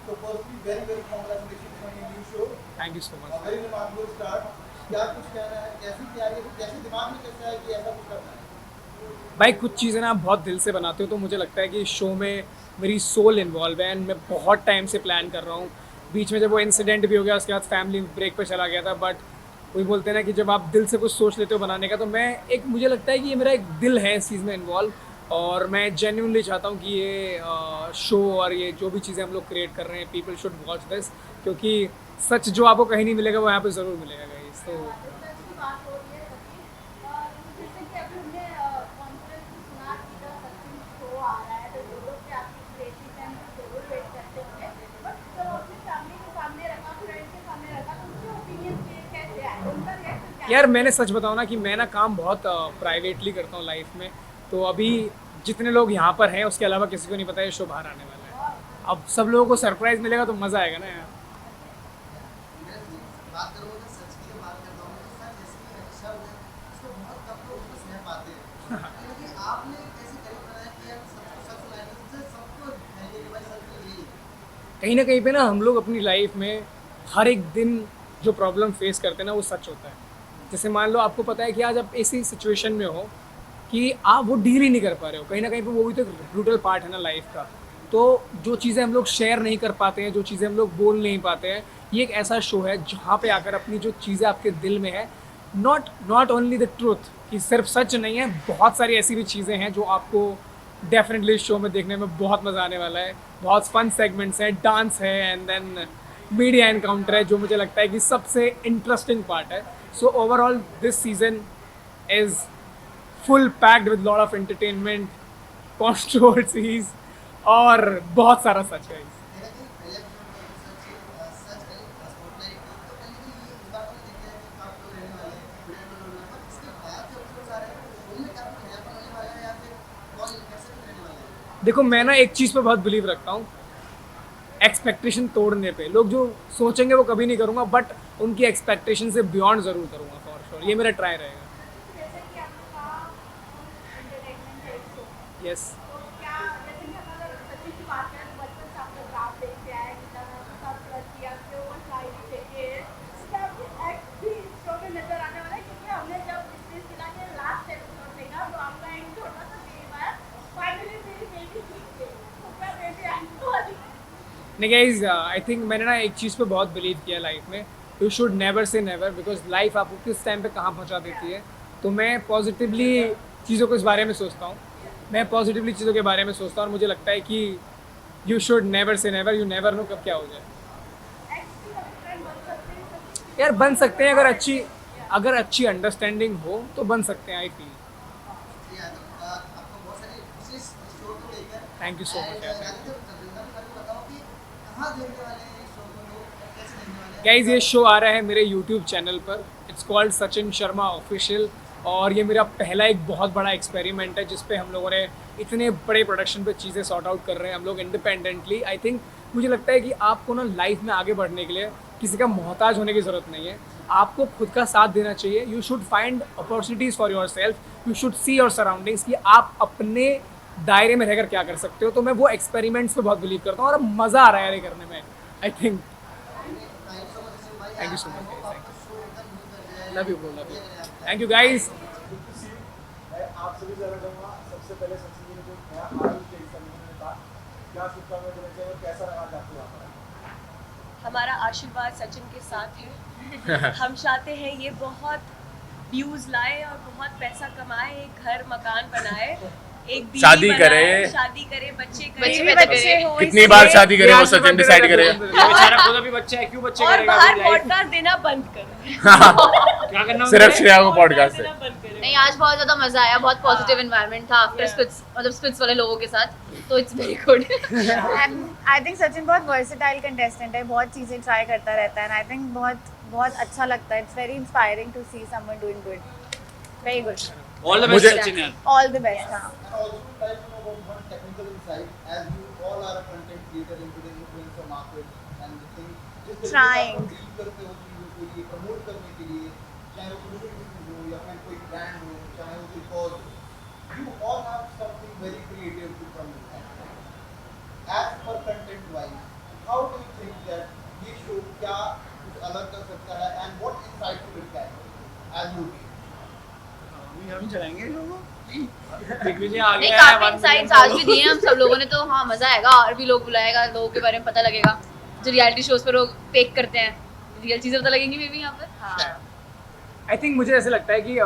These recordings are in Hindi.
So firstly, very very congratulations on your new show. Thank you so much. Very remarkable start. क्या कुछ कहना है? कैसी तैयारी है? कैसे दिमाग में कैसे है कि ऐसा कुछ करना है? भाई कुछ चीज़ें ना आप बहुत दिल से बनाते हो, तो मुझे लगता है कि शो में मेरी सोल इन्वॉल्व है एंड मैं बहुत टाइम से प्लान कर रहा हूँ। बीच में जब वो इंसिडेंट भी हो गया, उसके बाद फैमिली ब्रेक पे चला गया था, बट वही बोलते हैं ना कि जब आप दिल से कुछ सोच लेते हो बनाने का, तो मैं एक मुझे लगता है कि ये मेरा एक दिल है इस चीज़ में इन्वॉल्व। और मैं जेन्यूनली चाहता हूँ कि ये शो और ये जो भी चीज़ें हम लोग क्रिएट कर रहे हैं, पीपल शुड वॉच दिस, क्योंकि सच जो आपको कहीं नहीं मिलेगा वो यहाँ पे ज़रूर मिलेगा गाइस। तो सच की बात हो रही है सचिन, और जैसे कि अभी हमने कॉन्फ्रेंस में सुना कि द सचिन शो आ रहा है, तो जो लोग भी आपकी क्रिएटिव टाइम को जरूर वेट करते होंगे, बट जब अपनी फैमिली के सामने रखा, फ्रेंड के सामने रखा, तो उनके ओपिनियन कैसे आए, उनका रिएक्शन क्या यार है? मैंने सच बताऊँ ना कि मैं ना काम बहुत प्राइवेटली करता हूँ लाइफ में। तो अभी जितने लोग यहाँ पर हैं उसके अलावा किसी को नहीं पता है शो बाहर आने वाला है। अब सब लोगों को सरप्राइज मिलेगा तो मज़ा आएगा ना यार। बात करूँ तो सच की बात करता हूँ तो सच ऐसी एक शब्द है जिसको बहुत कम लोग उसको सह पाते हैं, लेकिन आपने कैसे करीब बनाया कि यार सच को सच सुनाने से सबको फैले कि भाई सच तो यही है। कहीं ना कहीं पे ना हम लोग अपनी लाइफ में हर एक दिन जो प्रॉब्लम फेस करते हैं ना वो सच होता है। जैसे मान लो आपको पता है कि आज आप ऐसी सिचुएशन में हो कि आप वो डील ही नहीं कर पा रहे हो, कहीं ना कहीं पे वो भी तो ब्रूटल पार्ट है ना लाइफ का। तो जो चीज़ें हम लोग शेयर नहीं कर पाते हैं, जो चीज़ें हम लोग बोल नहीं पाते हैं, ये एक ऐसा शो है जहाँ पे आकर अपनी जो चीज़ें आपके दिल में है, नॉट ओनली द ट्रूथ, कि सिर्फ सच नहीं है, बहुत सारी ऐसी भी चीज़ें हैं जो आपको डेफिनेटली शो में देखने में बहुत मज़ा आने वाला है। बहुत फन सेगमेंट्स हैं, डांस है एंड देन मीडिया एनकाउंटर है, जो मुझे लगता है कि सबसे इंटरेस्टिंग पार्ट है। So overall this season is full packed with lot of entertainment, controversies और बहुत सारा सच है। मेरा कि पहले एपिसोड में सच सच है स्पॉटलाइट की, तो कहीं ना कहीं ये इस बात को देखते हैं कि आप लोग रहने वाले हैं वीडियो में लोग, पर इसके बाद जो एपिसोड आ रहे हैं उनमें क्या कुछ नया होने वाला है या फिर कौन कैसे रहने वाले हैं? देखो मैं ना एक चीज़ पे बहुत बिलीव रखता हूँ, एक्सपेक्टेशन तोड़ने पे। लोग जो सोचेंगे वो कभी नहीं करूँगा, बट उनकी एक्सपेक्टेशन से बियॉन्ड ज़रूर करूँगा फॉर श्योर। ये मेरा ट्राई रहेगा। जैसे कि आपने कहा एंटरटेनमेंट है शो, यस। तो क्या जैसे कि हम अगर सचिन की बात करें तो बचपन से आप लोग ग्राफ देखते आए, गीता मैम के साथ प्लस किया, आपके वो शायरी देखे, उसका आपकी एक्ट भी इस शो में नजर आने वाला है, क्योंकि हमने जब स्पेस मिला के लास्ट एपिसोड देखा तो आपका एंड छोटा सा सेम आया, फाइनली मेरी बेटी जीत गई, तो क्या बेटी एंड वाली? नहीं गाइज, आई थिंक मैंने ना एक चीज़ पे बहुत बिलीव किया लाइफ में, you should never say never, because life आपको किस टाइम पे कहाँ पहुँचा देती है। तो मैं पॉजिटिवली चीज़ों को इस बारे में सोचता हूँ, मैं पॉजिटिवली चीज़ों के बारे में सोचता हूँ, और मुझे लगता है कि you should never say never, you never know कब क्या हो जाए। एक्स भी कभी फ्रेंड बन सकते हैं सचिन यार के? बन सकते हैं, अगर अच्छी अंडरस्टैंडिंग हो तो बन सकते हैं, आई फील। जी हाँ, तो आपको बहुत सारी विशेष शो को लेकर thank you so much and यार। राधिका रविंद्र सर को बताओ कि कहाँ देखने वाले हैं इस शो को लोग, कैसे देखने वाले हैं? गाइज ये शो आ रहा है मेरे यूट्यूब चैनल पर, it's called Sachin Sharma official. और ये मेरा पहला एक बहुत बड़ा एक्सपेरिमेंट है जिसपे हम लोगों ने इतने बड़े प्रोडक्शन पे चीज़ें सॉर्ट आउट कर रहे हैं हम लोग इंडिपेंडेंटली। आई थिंक मुझे लगता है कि आपको ना लाइफ में आगे बढ़ने के लिए किसी का मोहताज होने की ज़रूरत नहीं है, आपको खुद का साथ देना चाहिए। You should find opportunities for your self, you should see your surroundings कि आप अपने दायरे में रहकर क्या कर सकते हो। तो मैं वो एक्सपेरिमेंट्स पे बहुत बिलीव करता हूँ और मज़ा आ रहा है ये करने में, I think. Thank you so much Ashwin भाई, thank you so much, I hope thank आपका शो एकदम हिट कर जाए, you, love you bro, love you, बढ़िया करें आप। Thank you guys. Good to see you. मैं आप सभी से जाना चाहूँगा सबसे पहले सचिन जी ने जो नया हाल के हिस्सा में उन्होंने कहा, क्या शुभकामनाएं देना चाहिए और कैसा रहा आज आपको वहाँ पर? हमारा आशीर्वाद सचिन के साथ है। हम चाहते हैं ये बहुत व्यूज लाए और बहुत पैसा कमाए, एक घर मकान बनाए, एक बीवी शादी बनाए, करे। शादी करे, बच्चे बच्चे करे, बच्चे हो कितनी इसलिए। बार शादी करे वो सचिन डिसाइड करेगा। ये बेचारा खुद अभी बच्चा है, क्यों बच्चे और करेगा बाहर अपनी life? पॉडकास्ट देना बंद करें। क्या करना सिर्फ होता है? श्रेया को पॉडकास्ट देना है। बंद करें। नहीं, आज बहुत ज्यादा मजा आया, बहुत पॉजिटिव एनवायरनमेंट था आफ्टर स्पिट्स, मतलब स्पिट्स वाले लोगों के साथ, तो it's very good. I think Sachin बहुत वर्सेटाइल कंटेस्टेंट है, बहुत चीज़ें ट्राई करता रहता है, एंड आई थिंक बहुत बहुत अच्छा लगता है। It's very inspiring to see someone doing good, very good, All the best, मुझे- सचिन यार। All the best. हाँ, And also would like to know about one technical insight, as you all are a content creator in today's influencer market, and the thing जिस तरीके से Trying. आप डील करते हो चीज़ों के लिए, प्रमोट करने के लिए, चाहे वो कम्युनिटी हो या फिर कोई ब्रांड हो, चाहे वो कोई कॉज हो, you all have something very creative to promote. As per content wise, how do अलग कर सकता है and what insightful it can as you अभी हम चलाएंगे लोगों दिग्विजय आ नहीं गया है काफी इंसाइट्स आज भी दिए हैं हम सब लोगों ने, तो हाँ मजा आएगा और भी लोग बुलाएगा, लोगों के बारे में पता लगेगा, जो रियलिटी शोज पर लोग फेक करते हैं रियल चीजें पता लगेंगी मे बी यहाँ पर। हाँ आई थिंक मुझे ऐसे लगता है कि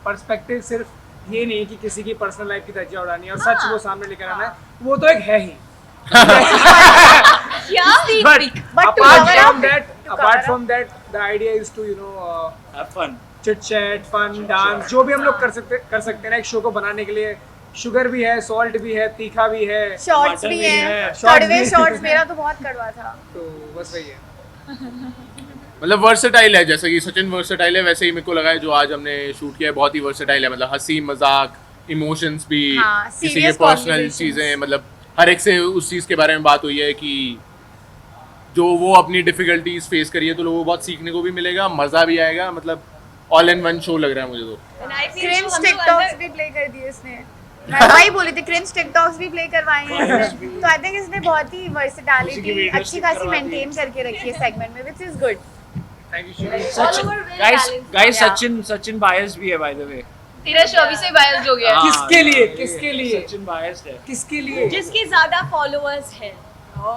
पर्सपेक्टिव सिर्फ ये नहीं है कि किसी की पर्सनल लाइफ की धज्जियां उड़ानी है और सच वो सामने लेकर आना है, वो तो एक है ही। क्या But to cover up- apart from that the idea is to have fun chit chat fun dance जो भी हम लोग कर सकते हैं ना एक शो को बनाने के लिए। शुगर भी है, सॉल्ट भी है, तीखा भी है, शॉर्ट्स टमाटर भी भी हैं, है, कड़वे शॉर्ट्स, मेरा तो बहुत कड़वा था। तो बस वही है। मतलब वर्सेटाइल है, जैसे कि सचिन वर्सेटाइल है वैसे ही मेरे को लगा है जो आज हमने शूट किया है बहुत ही वर्सेटाइल है। मतलब हंसी मजाक, इमोशंस भी, हाँ, किसी के serious पर्सनल conversations। चीजें, मतलब हर एक से उस चीज के बारे में बात हुई है कि जो वो अपनी डिफिकल्टीज फेस करी है तो लोगों को बहुत सीखने को भी मिलेगा, मजा भी आएगा। मतलब ऑल इन वन शो लग रहा है मुझे तो। क्रिंज टिकटॉक्स भी प्ले कर दिए इसने, मैं वही बोली थी, क्रिंज टिकटॉक्स भी प्ले करवाए हैं इसने। तो आई थिंक इसने बहुत ही उसी की वर्सेटैलिटी videos अच्छी click खासी करवा दी। मेंटेन करके रखी है सेगमेंट में, which is good. Thank you sugar. Guys Sachin biased भी है बाय द वे। तेरा शो अभी से बायस्ड हो गया है। किसके लिए? किसके लिए? सचिन बायस्ड है। किसके लिए? जिसके ज्यादा फॉलोअर्स हैं।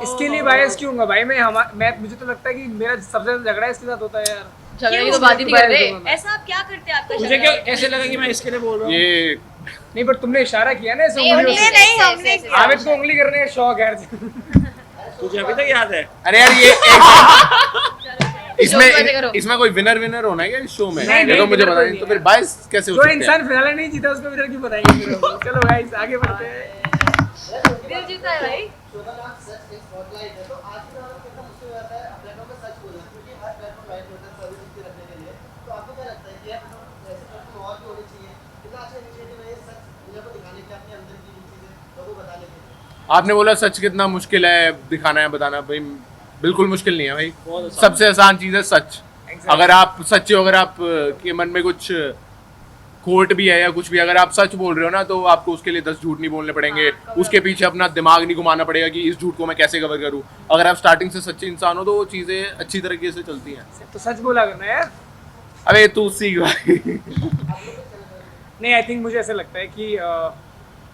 इसके लिए बायस क्यों होगा भाई? मैं मुझे तो लगता है कि मेरा सबसे ज्यादा झगड़ा इसके साथ होता है यार। झगड़े की तो बात ही नहीं कर रहे। ऐसा आप क्या करते हैं? आपका मुझे झगड़ा? क्या कैसे लगा कि मैं इसके लिए बोल रहा हूँ? ये नहीं बट तुमने इशारा किया ना ऐसे नहीं, उंगलियों उंगली से। नहीं, हमने ऐसे- किया। आमिद को उंगली करने का शौक है। तुझे अभी तक याद है? अरे यार ये शो पे करो। इसमें कोई विनर होना है क्या इस शो में? नहीं, ये तो नहीं, मुझे winner पता कोई नहीं, तो नहीं फिर बायस कैसे हो जो सकते हैं? इंसान फिनाले नहीं जीता उसको विनर क्यों बताएंगे फिर हम? चलो गाइस आगे बढ़ते हैं। दिल जीता है भाई। शोधा सच एक स्पॉटलाइट है, तो आज के दौर में कितना मुश्किल हो जाता है प्लेटफॉर्म पे सच बोलना, क्योंकि हर प्लेटफॉर्म राइट होता है सर्विस की रखने के लिए। तो आपको क्या लगता है कि यार ऐसे प्लेटफॉर्म और भी होने चाहिए? कितना अच्छा इनिशिएटिव है ये सच दुनिया को दिखाने के लिए, अपने अंदर की चीजें लोगों को बताने के लिए। आपने बोला सच कितना मुश्किल है दिखाना है बताना, भाई बिल्कुल मुश्किल नहीं है भाई। बहुत आसान। सबसे आसान चीज है सच। अगर आप सच्चे हो, अगर आप के मन में कुछ खोट भी है या कुछ भी, अगर आप सच बोल रहे हो ना तो आपको उसके लिए 10 झूठ नहीं बोलने पड़ेंगे, उसके पीछे अपना दिमाग नहीं घुमाना पड़ेगा कि इस झूठ को मैं कैसे कवर करूं। अगर आप स्टार्टिंग से सच्चे इंसान हो तो वो चीजें अच्छी तरीके से चलती हैं। तो सच बोला करना यार। अबे तू सीख भाई। नहीं आई थिंक मुझे ऐसा लगता है कि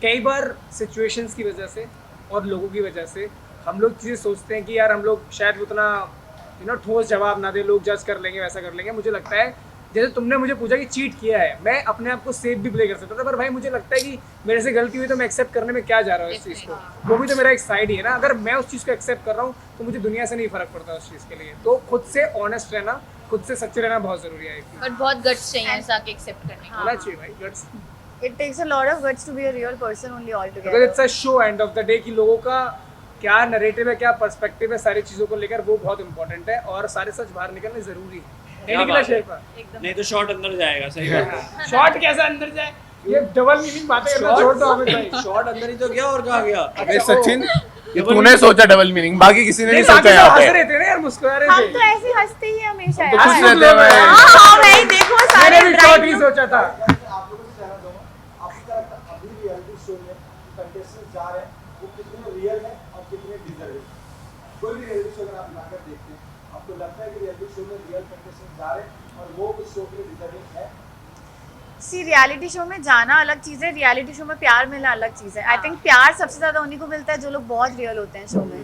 कई बार सिचुएशंस की वजह से और लोगों की वजह से हम लोग चीज़ें सोचते हैं कि यार हम लोग शायद उतना ठोस जवाब ना दे, लोग जज कर लेंगे, वैसा कर लेंगे। मुझे लगता है जैसे तुमने मुझे पूछा कि चीट किया है, मैं अपने आप को सेफ भी प्ले कर सकता था, पर भाई मुझे लगता है कि मेरे से गलती हुई तो मैं एक्सेप्ट करने में क्या जा रहा हूँ इस चीज़ को। वो भी तो मेरा एक साइड ही है ना। अगर मैं उस चीज़ को एक्सेप्ट कर रहा हूँ तो मुझे दुनिया से नहीं फर्क पड़ता उस चीज़ के लिए। तो खुद से ऑनेस्ट रहना, खुद से सच्चे रहना बहुत ज़रूरी है। बट बहुत गट्स चाहिए ऐसा कि एक्सेप्ट करने का। होना चाहिए भाई guts। It takes a lot of guts to be a real person only because altogether. It's a show end of the day कि लोगों का क्या नरेटिव है, क्या पर्सपेक्टिव है सारी चीज़ों को लेकर, वो बहुत इंपॉर्टेंट है और सारे सच बाहर निकलने ज़रूरी है। नहीं निकला बात है। शेर पर नहीं तो शॉट अंदर जाएगा। सही बात है। शॉट कैसे अंदर जाए? ये डबल मीनिंग बातें करना छोड़ दो हमें भाई। शॉट अंदर ही तो गया और कहाँ गया? अबे सचिन, ये तूने सोचा डबल मीनिंग, बाकी किसी ने नहीं बाकी सोचा सब यहाँ हंस पे। रहे थे ना यार, मुस्कुरा रहे हम थे। तो ऐसे हंसते ही हमेशा तो खुश यार। रहते हैं भाई। हाँ भाई देखो सारे मैंने भी शॉट ही ब्राइट सोचा था। आप लोगों से कहना चाहूँगा, आपकी तरफ अभी रियलिटी शो में कंटेस्टेंट जा रहे हैं वो कितने रियल है और कितने डिजर्विंग। कोई भी रियलिटी शो अगर आप लगाकर देखते हैं, आपको लगता है कि रियलिटी शो में रियल कंटेस्टेंट जा रहे हैं और वो उस शो के लिए डिजर्विंग है? सी रियलिटी शो में जाना अलग चीज़ है, रियलिटी शो में प्यार मिलना अलग चीज़ है। आई थिंक प्यार सबसे ज़्यादा उन्हीं को मिलता है जो लोग बहुत रियल होते हैं शो में।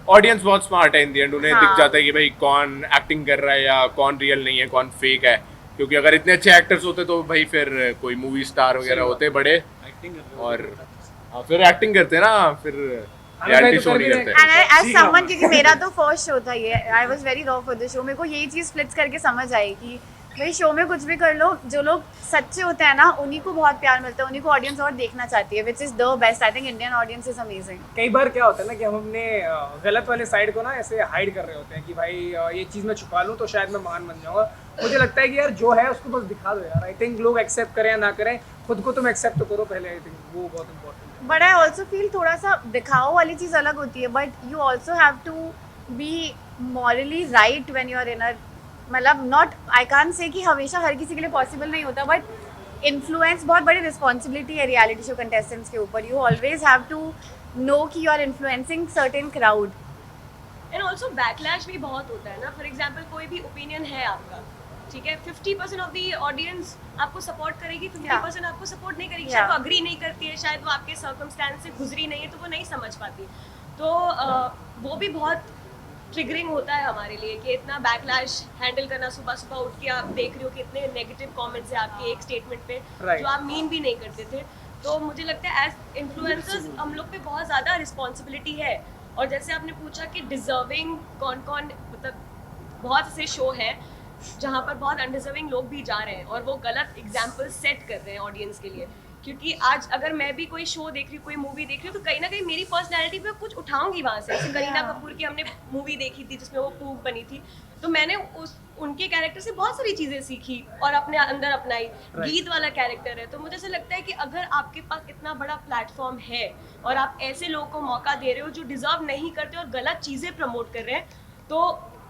ऑडियंस बहुत स्मार्ट है इन दी एंड, उन्हें हाँ। दिख जाता है कि भाई कौन एक्टिंग कर रहा है या कौन रियल नहीं है, कौन फेक है। क्योंकि अगर इतने अच्छे एक्टर्स होते तो भाई फिर कोई मूवी स्टार वगैरह होते बड़े एक्टिंग कर रहे हो। और फिर एक्टिंग करते ना, फिर रियलिटी शो नहीं करते। एंड एज सीखा समवन, मैंने। क्योंकि मेरा तो फर्स्ट शो था ये, I was very raw for the show. मेरे को यही चीज़ फ्लिप्स करके समझ आई कि भाई शो में कुछ भी कर लो, जो लोग सच्चे होते हैं ना उन्हीं को बहुत प्यार मिलता है, उन्हीं को ऑडियंस और देखना चाहती है, which is the best. I think Indian audience is amazing. कई बार क्या होता है ना कि हम अपने गलत वाले साइड को ना ऐसे हाइड कर रहे होते हैं कि भाई ये चीज़ मैं छुपा लूँ तो शायद मैं महान बन जाऊँगा। मुझे लगता है कि यार जो है उसको बस दिखा दो यार। आई थिंक लोग एक्सेप्ट करें या ना करें, खुद को तुम एक्सेप्ट तो करो पहले। आई थिंक वो बहुत इंपॉर्टेंट है। बट आई ऑल्सो फील थोड़ा सा दिखाओ वाली चीज़ अलग होती है, but you also have to be morally right when you are in a, मतलब नॉट, आई कांट से कि हमेशा हर किसी के लिए पॉसिबल नहीं होता, बट इन्फ्लुएंस बहुत बड़ी रिस्पॉन्सिबिलिटी है रियलिटी शो कंटेस्टेंट्स के ऊपर। You always have to know कि you are influencing certain crowd and also backlash भी बहुत होता है ना. फॉर एग्जाम्पल कोई भी ओपिनियन है आपका, ठीक है, 50% ऑफ द ऑडियंस आपको सपोर्ट करेगी, 50% आपको सपोर्ट नहीं करेगी. शायद वो अग्री नहीं करती है, शायद वो आपके सर्कमस्टेंस से गुजरी नहीं है, तो वो नहीं समझ पाती. तो वो भी बहुत ट्रिगरिंग होता है हमारे लिए कि इतना बैकलैश हैंडल करना. सुबह सुबह उठ के आप देख रहे हो कि इतने नेगेटिव कमेंट्स है आपके एक स्टेटमेंट पे जो आप मीन भी नहीं करते थे. तो मुझे लगता है एज इन्फ्लुएंसर्स हम लोग पे बहुत ज़्यादा रिस्पॉन्सिबिलिटी है. और जैसे आपने पूछा कि डिजर्विंग कौन कौन, मतलब बहुत से शो हैं जहाँ पर बहुत अनडिजर्विंग लोग भी जा रहे हैं और वो गलत एग्जाम्पल सेट कर रहे हैं ऑडियंस के लिए. क्योंकि आज अगर मैं भी कोई शो देख रही हूँ, कोई मूवी देख रही हूँ, तो कहीं ना कहीं मेरी पर्सनैलिटी पे कुछ उठाऊंगी वहाँ से. जैसे करीना कपूर की हमने मूवी देखी थी जिसमें वो पूग बनी थी, तो मैंने उनके कैरेक्टर से बहुत सारी चीज़ें सीखी और अपने अंदर अपनाई. गीत वाला कैरेक्टर है, तो मुझे ऐसा लगता है कि अगर आपके पास इतना बड़ा प्लेटफॉर्म है और आप ऐसे लोगों को मौका दे रहे हो जो डिजर्व नहीं करते और गलत चीज़ें प्रमोट कर रहे हैं, तो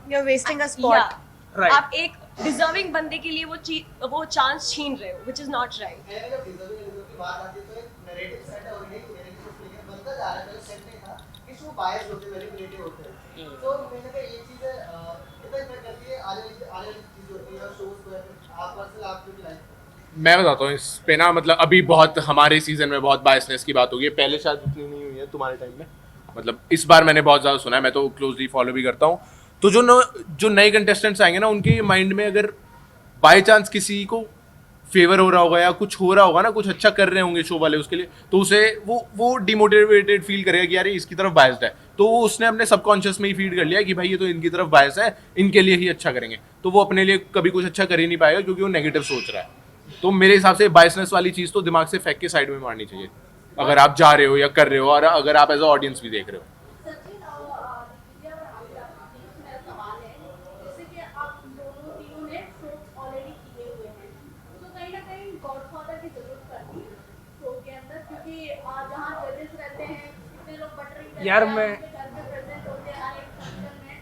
you are wasting a spot. आप एक डिजर्विंग बंदे के लिए वो चांस छीन रहे हो, व्हिच इज नॉट राइट. जब डिजर्विंग की बात आती है तो एक नैरेटिव सेट है और ये नैरेटिव लेके बनता जा रहा है. पहले सेट नहीं था कि शो बायस्ड होते, मैनिपुलेटिव होते हैं. तो मैंने कहा ये चीज़ कितना इफेक्ट करती है आने वाली चीज़ होती है और शोज पर. आप पर्सनल आपकी लाइफ मैं बताता हूँ इस पे ना, मतलब अभी बहुत हमारे सीजन में बहुत बायसनेस की बात होगी. पहले शायद इतनी नहीं हुई है तुम्हारे टाइम में, मतलब इस बार मैंने बहुत ज़्यादा सुना है. मैं तो क्लोजली फॉलो भी करता हूँ. तो जो नए कंटेस्टेंट्स आएंगे ना, उनके माइंड में अगर बाय चांस किसी को फेवर हो रहा होगा या कुछ हो रहा होगा ना, कुछ अच्छा कर रहे होंगे शो वाले उसके लिए, तो उसे वो डिमोटिवेटेड फील करेगा कि यार ये इसकी तरफ बायस्ड है. तो वो उसने अपने सबकॉन्शियस में ही फीड कर लिया कि भाई ये तो इनकी तरफ बायस है, इनके लिए ही अच्छा करेंगे. तो वो अपने लिए कभी कुछ अच्छा कर ही नहीं पाएगा क्योंकि वो नेगेटिव सोच रहा है. तो मेरे हिसाब से बायसनेस वाली चीज़ तो दिमाग से फेंक के साइड में मारनी चाहिए अगर आप जा रहे हो या कर रहे हो, और अगर आप एज अ ऑडियंस भी देख रहे हो. सचिन मेरा सवाल है, जैसे कि आप दोनों तीनों ने शोज ऑलरेडी किए हुए हैं, तो कहीं ना कहीं गॉडफादर की जरूरत पड़ती है शो के अंदर, क्योंकि जहाँ जजेस रहते हैं कितने लोग बटरिंग यार मैं घर में प्रेजेंट होते हैं हर एक फंक्शन में,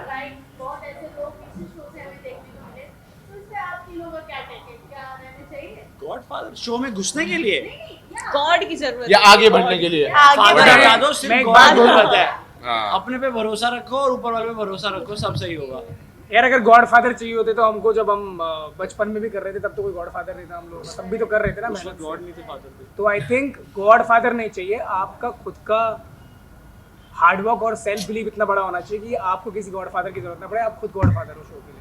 राइट. बहुत ऐसे लोग इसी शो से हमें देखने को मिले. तो इस पे आप तीनों का क्या टेक है, क्या रहने चाहिए? गॉडफादर शो में घुसने के लिए गॉड की जरूरत या आगे बढ़ने के लिए. फादर हटा दो, सिर्फ मैं एक गॉड बात बोल बोलूं. रहा है. हाँ. अपने पे भरोसा रखो और ऊपर वाले पे भरोसा रखो, सब सही होगा. यार अगर गॉड फादर चाहिए होते तो हमको, जब हम बचपन में भी कर रहे थे तब तो कोई गॉड फादर नहीं था. हम लोग तब भी तो कर रहे थे ना मेहनत से. गॉड नहीं थे, फादर थे. तो आई थिंक गॉड फादर नहीं चाहिए. आपका खुद का हार्डवर्क और सेल्फ बिलीव इतना बड़ा होना चाहिए कि आपको किसी गॉड फादर की जरूरत ना पड़े. आप खुद गॉड फादर हो शो के लिए.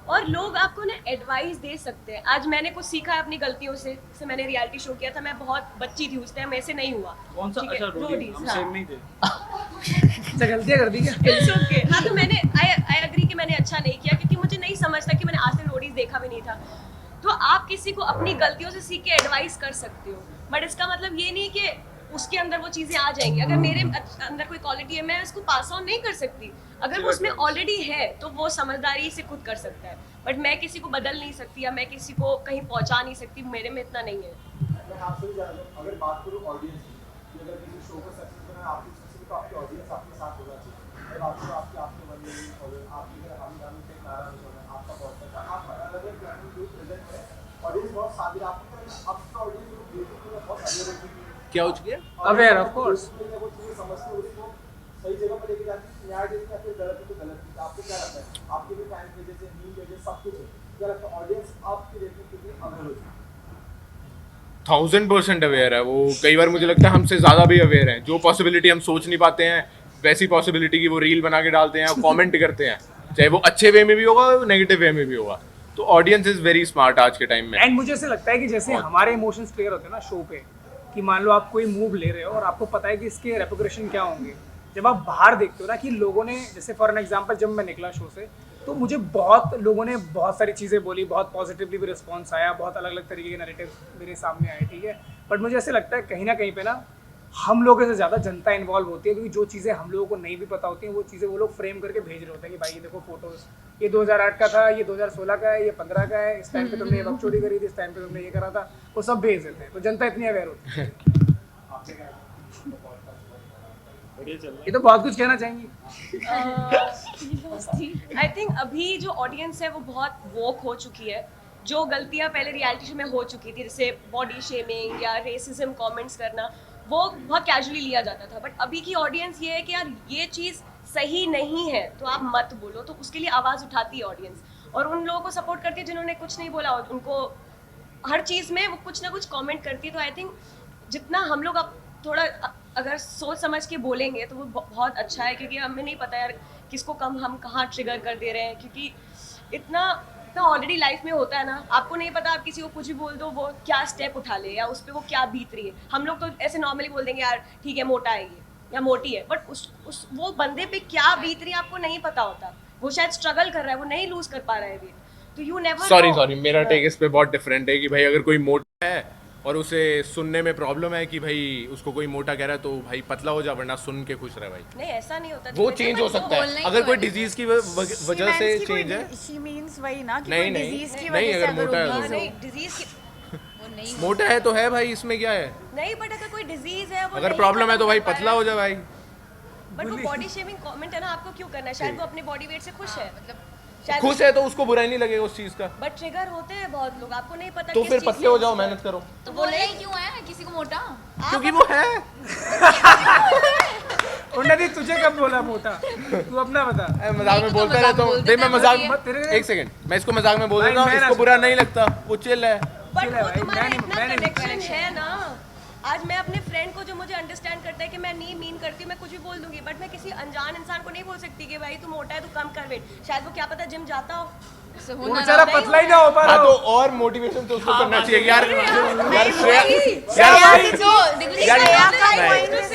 और लोग आपको ना एडवाइस दे सकते हैं. आज मैंने कुछ सीखा है अपनी गलतियों से. जैसे मैंने रियलिटी शो किया था, मैं बहुत बच्ची थी उस टाइम, मेरे से नहीं हुआ. कौन सा? ठीक है, अच्छा, रोडीज. हम हाँ. सेम नहीं थे. अच्छा गलतियाँ कर दी क्या? It's okay. हाँ, तो मैंने आई एग्री कि मैंने अच्छा नहीं किया क्योंकि मुझे नहीं समझ था कि मैंने आज तक रोडीज देखा भी नहीं था. तो आप किसी को अपनी गलतियों से सीख के एडवाइस कर सकते हो, बट इसका मतलब ये नहीं कि उसके अंदर वो चीज़ें आ जाएंगी. अगर मेरे अंदर कोई क्वालिटी है, मैं उसको पास ऑन नहीं कर सकती. अगर वो उसमें ऑलरेडी है तो वो समझदारी से खुद कर सकता है, बट मैं किसी को बदल नहीं सकती या मैं किसी को कहीं पहुंचा नहीं सकती. मेरे में इतना नहीं है. मैं आपसे भी जानना चाहूँ, अगर बात करूँ ऑडियंस की, कि अगर किसी शो को सक्सेस बनाना है, आपकी सक्सेस तो आपकी ऑडियंस आपके साथ होना चाहिए. अगर आपको आपके मन में नहीं फॉलो, आपकी अगर हम गाने से नाराज होना, आपका बहुत अच्छा, आप अलग अलग प्लेटफॉर्म जो प्रेजेंट है, ऑडियंस बहुत साथ आपकी आपका ऑडियंस जो बेसिकली बहुत अवेयर है. क्या हो चुकी है? Aware of course. वो चीज़ें समझते हैं, उसको सही जगह पर लेके जाती है. न्याय देती है, फिर गलत है तो गलत है. आपको क्या लगता है? आपके भी फैन पेजेस है, न्यूज़ पेजेस, सब कुछ है. क्या लगता है ऑडियंस आपकी रेटिंग कितनी अवेयर हो चुकी है? 1000% अवेयर है वो. कई बार मुझे लगता है हमसे ज़्यादा भी अवेयर हैं. जो पॉसिबिलिटी हम सोच नहीं पाते हैं, वैसी पॉसिबिलिटी की वो रील बना के डालते हैं, कमेंट करते हैं, चाहे वो अच्छे वे में भी होगा, नेगेटिव वे में भी होगा. तो ऑडियंस इज वेरी स्मार्ट आज के टाइम में. एंड मुझे ऐसे लगता है कि जैसे हमारे इमोशंस क्लियर होते हैं ना शो पे, कि मान लो आप कोई मूव ले रहे हो और आपको पता है कि इसके रेपुटेशन क्या होंगे. जब आप बाहर देखते हो ना कि लोगों ने, जैसे फॉर एन एग्जांपल जब मैं निकला शो से, तो मुझे बहुत लोगों ने बहुत सारी चीज़ें बोली, बहुत पॉजिटिवली भी रिस्पॉन्स आया, बहुत अलग अलग तरीके के नैरेटिव मेरे सामने आए. ठीक है, बट मुझे ऐसे लगता है कहीं ना कहीं पे ना हम लोगों से ज़्यादा जनता इन्वॉल्व होती है, क्योंकि जो चीज़ें हम लोगों को नहीं भी पता होती हैं वो चीज़ें वो लोग फ्रेम करके भेज रहे होते हैं कि भाई ये देखो फोटोज़, ये 2008 का था, ये 2016 का है, ये 15 का है, इस टाइम पे तुमने ये बकचोदी करी थी, इस टाइम पे तुमने ये करा था, वो सब भेज देते हैं. तो जनता इतनी अवेयर होती है. ये तो बहुत कुछ कहना चाहेंगी. आई थिंक अभी जो ऑडियंस है वो बहुत वोक हो चुकी है. जो गलतियां पहले रियलिटी शो में हो चुकी थी, जैसे बॉडी शेमिंग या रेसिज्म कमेंट्स करना, वो बहुत कैजुअली लिया जाता था. बट अभी की ऑडियंस ये है कि यार ये चीज़ सही नहीं है तो आप मत बोलो, तो उसके लिए आवाज़ उठाती है ऑडियंस, और उन लोगों को सपोर्ट करती है जिन्होंने कुछ नहीं बोला और उनको हर चीज़ में वो कुछ ना कुछ कमेंट करती है। तो आई थिंक जितना हम लोग अब थोड़ा अगर सोच समझ के बोलेंगे तो वो बहुत अच्छा है, क्योंकि हमें नहीं पता यार किसको कम हम कहाँ ट्रिगर कर दे रहे हैं, क्योंकि इतना ऑलरेडी लाइफ में होता है ना, आपको नहीं पता आप किसी को कुछ भी बोल दो वो क्या स्टेप उठा ले या उस पर वो क्या बीत रही है। हम लोग तो ऐसे नॉर्मली बोल देंगे यार ठीक है मोटा है ये या मोटी है, बट उस वो बंदे पे क्या बीत रही है आपको नहीं पता होता। वो शायद स्ट्रगल कर रहा है, वो नहीं लूज कर पा रहा है वेट, तो यू नेवर सॉरी मेरा टेक इस पे बहुत डिफरेंट है कि भाई अगर कोई मोटा है और उसे सुनने में प्रॉब्लम है कि भाई उसको कोई मोटा कह रहा है तो भाई पतला हो जा, वरना सुन के खुश रहे भाई। नहीं ऐसा नहीं होता, वो चेंज हो सकता है अगर कोई डिजीज की वजह से चेंज है। शी मींस वही ना कि नहीं, कोई नहीं, डिजीज की नहीं, वजह से अगर मोटा है obese तो- हो। नहीं डिजीज की मोटा है तो है भाई, इसमें क्या है? नहीं, बट अगर कोई डिजीज है वो अगर नहीं प्रॉब्लम है तो भाई खत्म कर पतला हो जा भाई। बट वो बॉडी शेमिंग कमेंट है ना, आपको क्यों करना है? शायद वो अपने बॉडी वेट से खुश है, मतलब शायद खुश है तो उसको बुरा ही नहीं लगेगा उस चीज का। बट ट्रिगर होते हैं बहुत लोग, आपको नहीं पता तो किस फिर चीज़ पतले हो से जाओ, होता है। मेहनत करो। तो बोलना ही क्यों है किसी को मोटा? क्योंकि वो है। उन्नति तुझे कब बोला मोटा? तू अपना बता। मजाक में बोलता रहता हूँ भाई, मैं मजाक एक सेकंड, मैं इसको मजाक में बोल भाई, देता हूँ, मैं ना इसको बुरा नहीं लगता, वो चिल है। बट चिल है वो भाई, तुम्हारा मैं इतना नहीं कनेक्शन है ना। आज मैं अपने फ्रेंड को जो मुझे अंडरस्टैंड करता है कि मैं नहीं मीन करती हूँ, मैं कुछ भी बोल दूंगी, बट मैं किसी अनजान इंसान को नहीं बोल सकती कि भाई तू मोटा है तू कम कर वेट। शायद वो क्या पता जिम जाता हो, इससे वो होना बेचारा नहीं पतला ही ना हो पा रहा हाँ हो। तो और मोटिवेशन तो उसको करना चाहिए यार। यार श्रेया भाई, की जो श्रेया का point is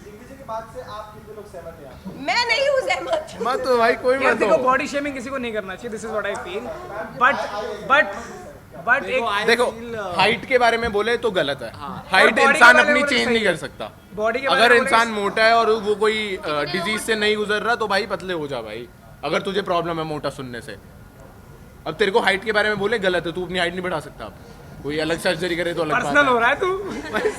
दिग्विजय की बात से आप कितने लोग सहमत हैं आप? मैं नहीं हूँ सहमत। मत तो भाई कोई यार मत देखो हो। बॉडी शेमिंग किसी को नहीं करना चाहिए, this is what I feel. But एक देखो हाइट के बारे में बोले तो गलत है। हाइट और body इंसान के बारे में अपनी बोले चेंज सही नहीं है। कर सकता। बॉडी के बारे अगर में इंसान बोले- मोटा है और वो कोई डिजीज से नहीं गुजर रहा तो भाई पतले हो जा भाई, अगर तुझे प्रॉब्लम है मोटा सुनने से। अब तेरे को हाइट के बारे में बोले गलत है, तू अपनी हाइट नहीं बढ़ा सकता। कोई अलग सर्जरी करे तो अलग बात पर्सनल है। हो रहा है तू।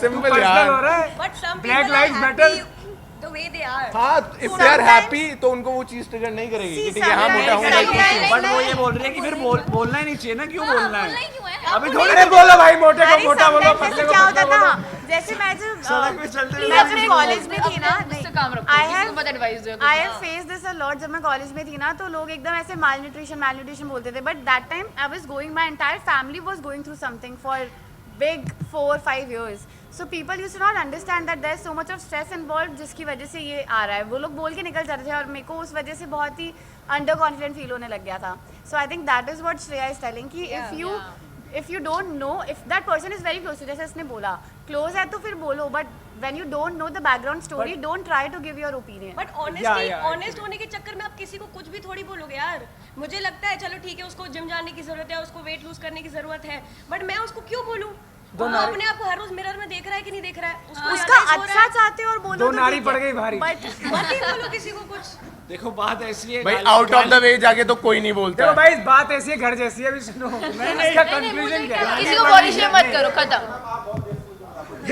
सिंपल पर्सनल यार। हो रहा है। But some Black people lives are matter. Happy the way they are. हाँ इफ दे आर हैप्पी तो उनको वो चीज ट्रिगर नहीं करेगी कि ठीक है हाँ मोटा हूँ sometimes- नहीं। बट वो ये बोल रही है कि फिर बोलना ही नहीं चाहिए ना, क्यों बोलना बोलना है? ही क्यों है? अभी थोड़ी थोड़ी देर बोलो भाई, मोटे को अरे मोटा बोलो, sometimes पतले ऐसे को क्या पतला होता था बोलो। जैसे मैं सड़क पे चलते हुए जब मैं कॉलेज में थी ना, उससे काम रखो, I किसी have- को मत एडवाइस दो। I have face this a lot. जब मैं कॉलेज में थी ना तो लोग एकदम ऐसे malnutrition बोलते थे, but that time I was going, my entire family was going through something for big 4-5 years. So people used to not understand that there's so much of stress involved जिसकी वजह से ये आ रहा है। वो लोग बोल के निकल जाते थे और मेरे को उस वजह से बहुत ही अंडर कॉन्फिडेंट फील होने लग गया था। So I think that is what Shreya is telling कि if you don't know, if that person is very close to, जैसे उसने बोला क्लोज है तो फिर बोलो, but when you don't know the background story, don't try to give your opinion. But honest होने के चक्कर में आप किसी को कुछ भी थोड़ी बोलोगे यार। मुझे लगता है चलो ठीक है उसको जिम जाने की जरूरत है, उसको वेट लूज करने की जरूरत है, बट मैं उसको क्यों बोलूं? वो अपने आप को हर रोज मिरर में देख रहा है कि नहीं देख रहा है, उसको उसका अच्छा चाहते हो और बोलो दो तो नारी ठीक पड़ है। गई भारी। But मत ही बोलो किसी को कुछ। देखो बात ऐसी है भाई गाली- आउट ऑफ द वे जाके तो कोई नहीं बोलता देखो है। भाई बात ऐसी है, घर जैसी है। अभी सुनो इसका कंक्लूजन क्या है? किसी को बॉडी शेम मत करो, खत्म।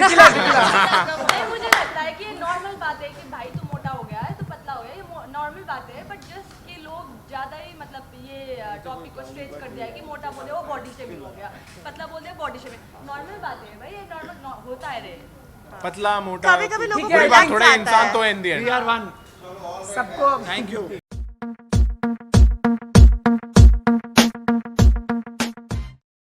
नहीं, मुझे लगता है कि ये नॉर्मल बात है कि भाई तू मोटा हो गया है तो पतला हो गया, ये नॉर्मल बात है। बट जस्ट कि लोग ज़्यादा ही मतलब ये टॉपिक को स्ट्रेच कर दिया है कि मोटा बोले वो बॉडी शेमिंग हो गया, पतला बोले बॉडी शेमिंग। नॉर्मल बात है भाई, ये नॉर्मल होता है रे। पतला मोटा कभी-कभी लोगों कोई को बात लग थोड़ा जाता इंसान है। तो है in the end। We are one. सबको Thank you.